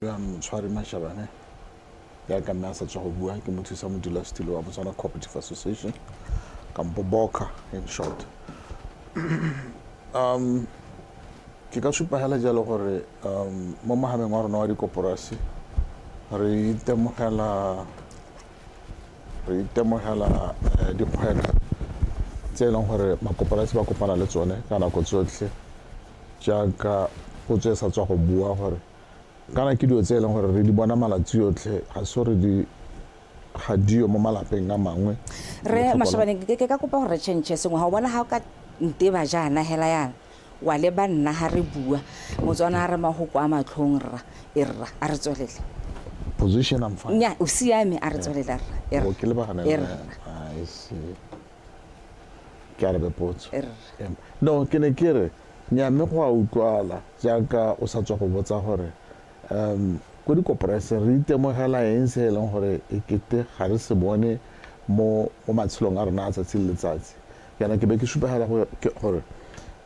Tshwari Mashabane ya ka nna sa tswa go bua ke motho sa modulasetilo wa Botswana Cooperative Association kampo BOCA in short. Ke ka supa hela jalo gore mo mahameng wa rona wa dikoporasi re itemogela dikgwetlho tse e leng gore makoporasi ba kopana le tsone ka nako tsotlhe jaaka go tswe sa tswa go bua gore kana ke dio tse e leng gore re di bona malatsi yotlhe ga se re di ga dio mo malapeng a mangwe re Mashabane ke ka kopa gore change sengwe ga o bona ha o ka nteba jana hela yana wa le ba nna ha re bua Motswana re mahoko a matlhong rra a re tswelele position am fine nya o siame a re tswelele rra o ke le ba gana I see ke a re bepotso no ke ne ke re nya me go a utlwala jaaka o sa tswa go botsa gore ko dikoporasi re itemogela eng se e leng gore e kete ga re se bone mo matshelong a rona a tsatsi le letsatsi yana ke be ke supegela gore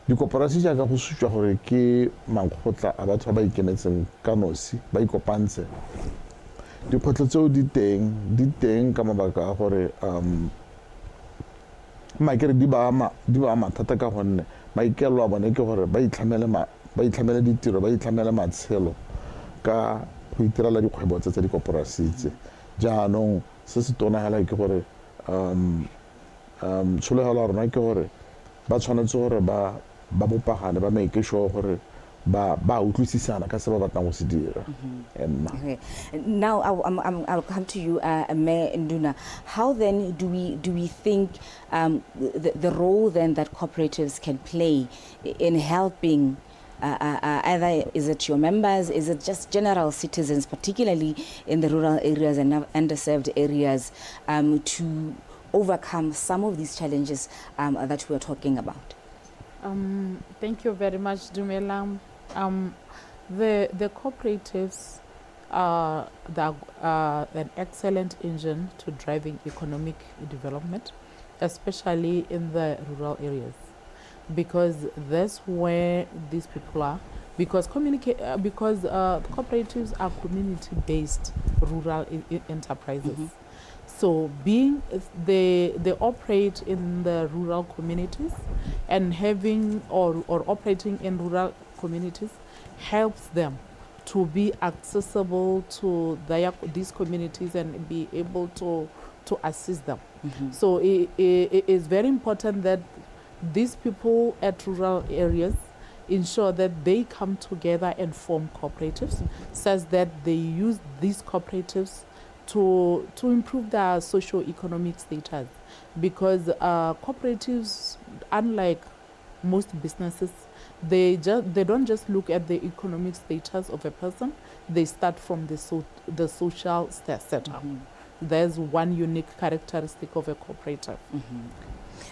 dikoporasi jaaka go sutswa gore ke mankgotla a batho ba ikemetseng ka nosi ba ikopantse dikgwetlho tseo di teng ka mabaka a gore makere di ba ama thata ka gonne maikelo a bone ke gore ba itlhamele ditiro ba itlhamele matshelo ka go itirela dikgwebo tsa dikoporasi tse jaanong se se tona hela ke gore tsholegelo ya rona ke gore ba tshwanetse gore ba bopagane ba make sure gore ba utlwisisana ka se ba batlang go se dira. Now I'll come to you, Mayor Nduna. How then do we think the role then that cooperatives can play in helping either is it your members, is it just general citizens, particularly in the rural areas and underserved areas, to overcome some of these challenges that we are talking about? Thank you very much, Dumela. The cooperatives are an excellent engine to driving economic development, especially in the rural areas, because that's where these people are. Because cooperatives are community-based rural enterprises. So being they operate in the rural communities, and having or operating in rural communities helps them to be accessible to these communities and be able to assist them. So it is very important that these people at rural areas ensure that they come together and form cooperatives, such that they use these cooperatives to improve their socio-economic status, because cooperatives, unlike most businesses, they don't just look at the economic status of a person. They start from the social setup. There's one unique characteristic of a cooperative.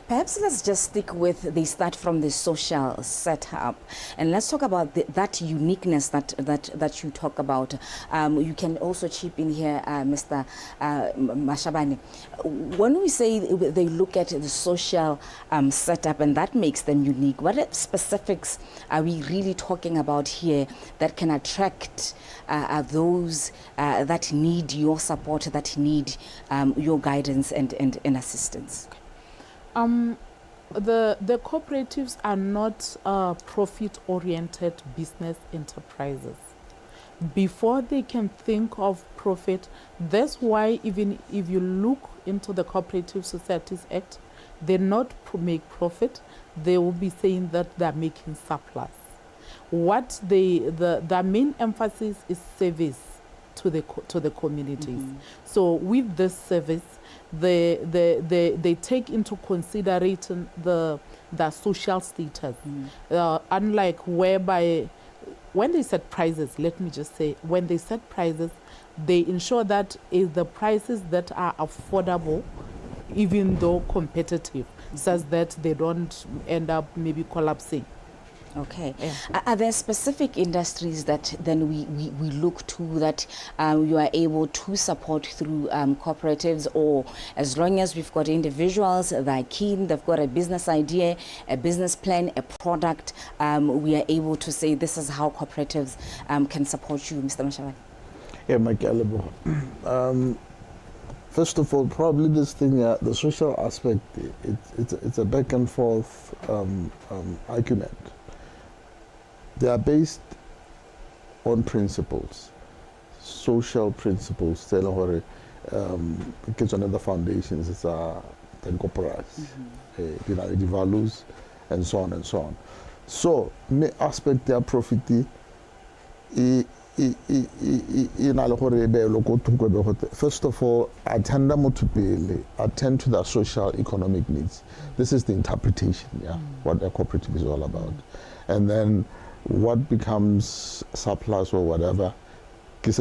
Perhaps let's just stick with they start from the social setup, and let's talk about that uniqueness that you talk about. You can also chip in here, Mr. Mashabane. When we say they look at the social setup and that makes them unique, what specifics are we really talking about here that can attract those that need your support, that need your guidance and assistance? The cooperatives are not profit-oriented business enterprises. Before they can think of profit, that's why even if you look into the Cooperative Societies Act, they not make profit, they will be saying that they're making surplus. What their main emphasis is service to the communities. So with this service, they take into consideration the social status, unlike whereby when they set prices, let me just say, when they set prices, they ensure that is the prices that are affordable, even though competitive, such that they don't end up maybe collapsing. Okay. Yeah. Are there specific industries that then we look to that you are able to support through cooperatives, or as long as we've got individuals that are keen, they've got a business idea, a business plan, a product, we are able to say this is how cooperatives can support you, Mr. Mashabane? Yeah, Makalebo. First of all, probably this thing, the social aspect, it's a back and forth argument. They are based on principles, social principles. Kids on the foundations, it's the corporates, the values, and so on and so on. So, me aspect their profit. First of all, attend to the social economic needs. This is the interpretation, what a cooperative is all about. And then what becomes surplus or whatever, the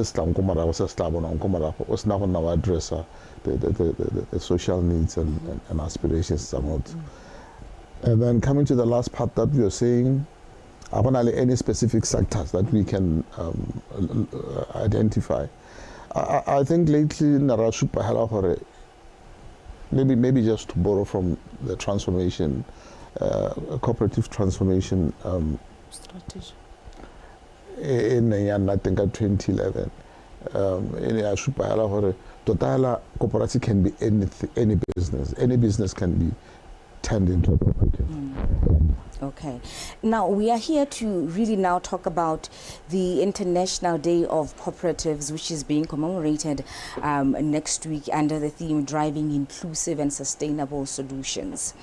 social needs and aspirations somewhat. And then coming to the last part that we are saying, any specific sectors that we can identify. I think lately, maybe just to borrow from the transformation, cooperative transformation Strategy. in I think at 2011. Total cooperative can be any business. Any business can be turned into a cooperative. Okay. Now, we are here to really now talk about the International Day of Cooperatives, which is being commemorated next week under the theme Driving Inclusive and Sustainable Solutions.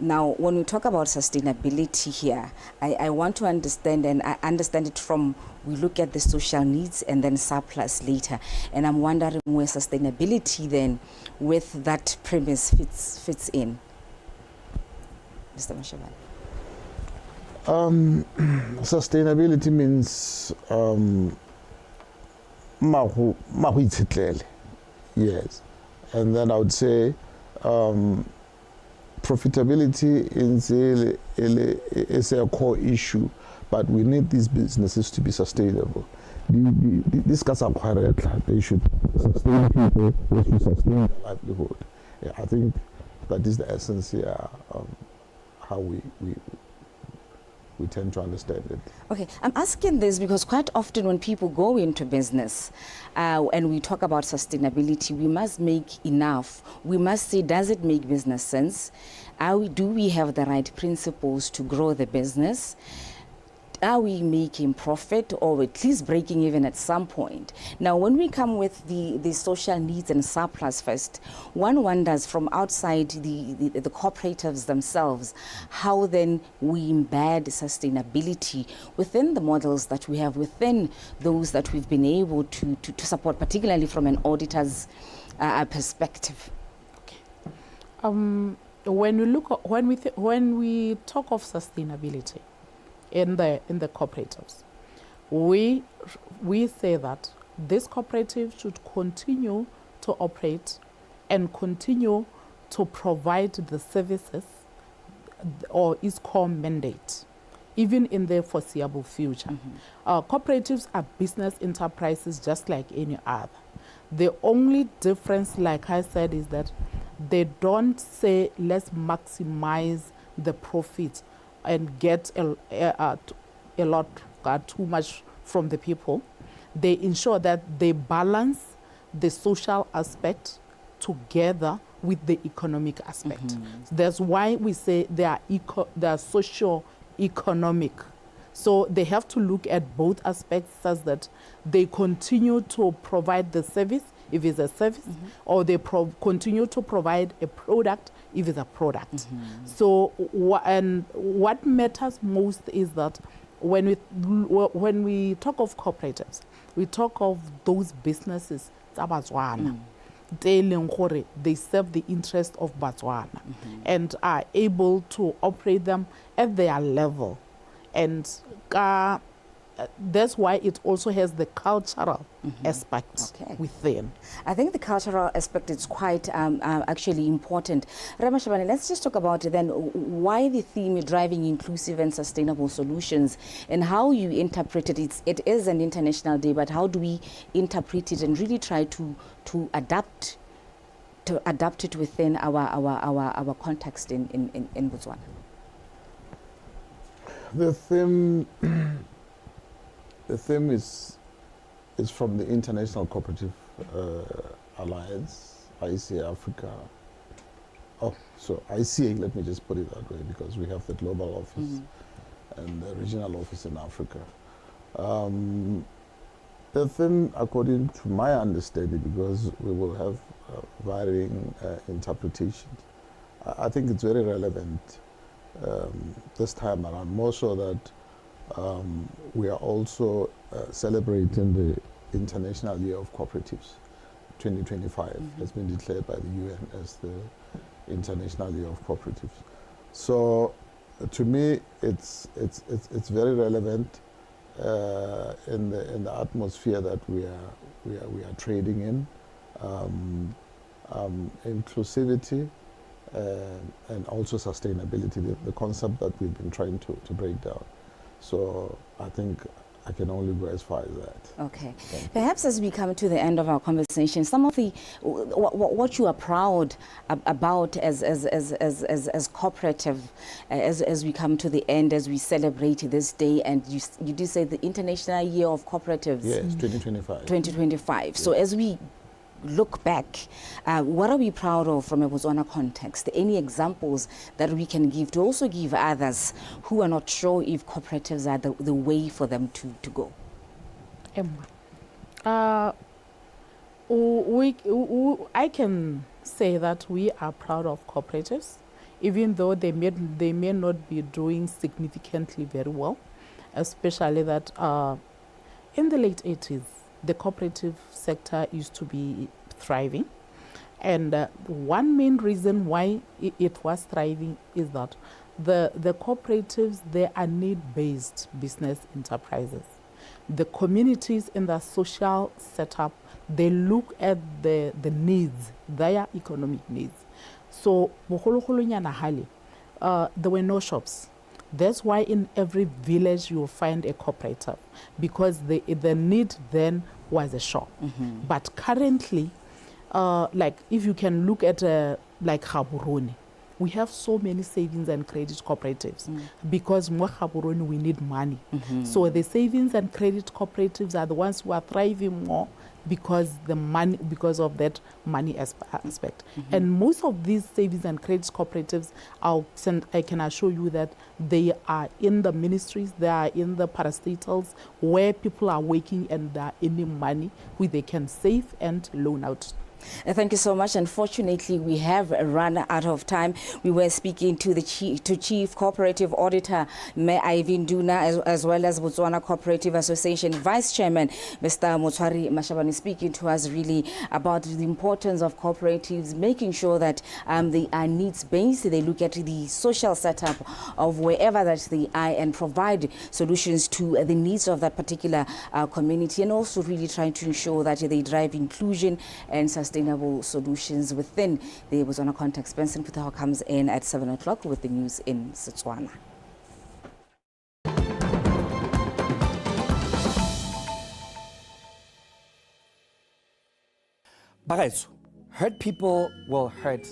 Now, when we talk about sustainability here, I want to understand, and I understand it from, we look at the social needs and then surplus later. And I'm wondering where sustainability then with that premise fits in. Mr. Mashabane. Sustainability means yes, and then I would say profitability is a core issue, but we need these businesses to be sustainable. These guys are quite they should sustain people, they should sustain their livelihood. Yeah, I think that is the essence here, how we tend to understand it. Okay, I'm asking this because quite often when people go into business and we talk about sustainability, we must make enough. We must say, does it make business sense? Do we have the right principles to grow the business? Are we making profit or at least breaking even at some point? Now, when we come with the social needs and surplus first, one wonders from outside the cooperatives themselves, how then we embed sustainability within the models that we have, within those that we've been able to support, particularly from an auditor's perspective. Okay. When we talk of sustainability, in the cooperatives, we say that this cooperative should continue to operate and continue to provide the services or its core mandate, even in the foreseeable future. Cooperatives are business enterprises just like any other. The only difference, like I said, is that they don't say let's maximize the profit and get a lot, too much from the people. They ensure that they balance the social aspect together with the economic aspect. That's why we say they are socio-economic. So they have to look at both aspects such that they continue to provide the service, if it's a service, or they continue to provide a product, if it's a product. So, what matters most is that when we talk of cooperatives, we talk of those businesses, Botswana, they serve the interest of Botswana and are able to operate them at their level. And that's why it also has the cultural aspect within. I think the cultural aspect is quite actually important. Rama Shabane, let's just talk about then why the theme Driving Inclusive and Sustainable Solutions and how you interpret it. It is an international day, but how do we interpret it and really try to adapt it within our context in Botswana? The theme is is from the International Cooperative Alliance, ICA Africa. Oh, so ICA, let me just put it that way, because we have the global office and the regional office in Africa. The thing, according to my understanding, because we will have varying interpretations, I think it's very relevant this time around, more so that we are also celebrating the International Year of Cooperatives. 2025 has been declared by the UN as the International Year of Cooperatives. So to me, it's very relevant in the atmosphere that we are trading in, inclusivity and also sustainability, the concept that we've been trying to break down. So I think I can only go as far as that. Okay. Perhaps as we come to the end of our conversation, some of the what you are proud about as cooperative, as we come to the end, as we celebrate this day, and you did say the International Year of Cooperatives. Yes, 2025. 2025. Yes. So as we look back, what are we proud of from a Botswana context? Any examples that we can give to also give others who are not sure if cooperatives are the way for them to go? I can say that we are proud of cooperatives, even though they may not be doing significantly very well, especially that in the late 80s, the cooperative sector used to be thriving. And one main reason why it was thriving is that the cooperatives, they are need-based business enterprises. The communities in the social setup, they look at the needs, their economic needs. So, there were no shops. That's why in every village you'll find a cooperative, because the need then was a shop. But currently, like if you can look at like Gaborone, we have so many savings and credit cooperatives because more Gaborone we need money. So the savings and credit cooperatives are the ones who are thriving more because of that money aspect. And most of these savings and credit cooperatives, I can assure you that they are in the ministries, they are in the parastatals where people are working and they are earning money which they can save and loan out. Thank you so much. Unfortunately, we have run out of time. We were speaking to the Chief Cooperative Auditor, MAITSEBOA, as well as Botswana Cooperative Association Vice Chairman, Mr. Motshwari Mashabane, speaking to us really about the importance of cooperatives, making sure that they are needs-based. They look at the social setup of wherever that they are and provide solutions to the needs of that particular community, and also really trying to ensure that they drive inclusion and sustainable solutions within the Botswana context. Benson Putaho comes in at 7 o'clock with the news in SETSWANA. Bagaetso, hurt people will hurt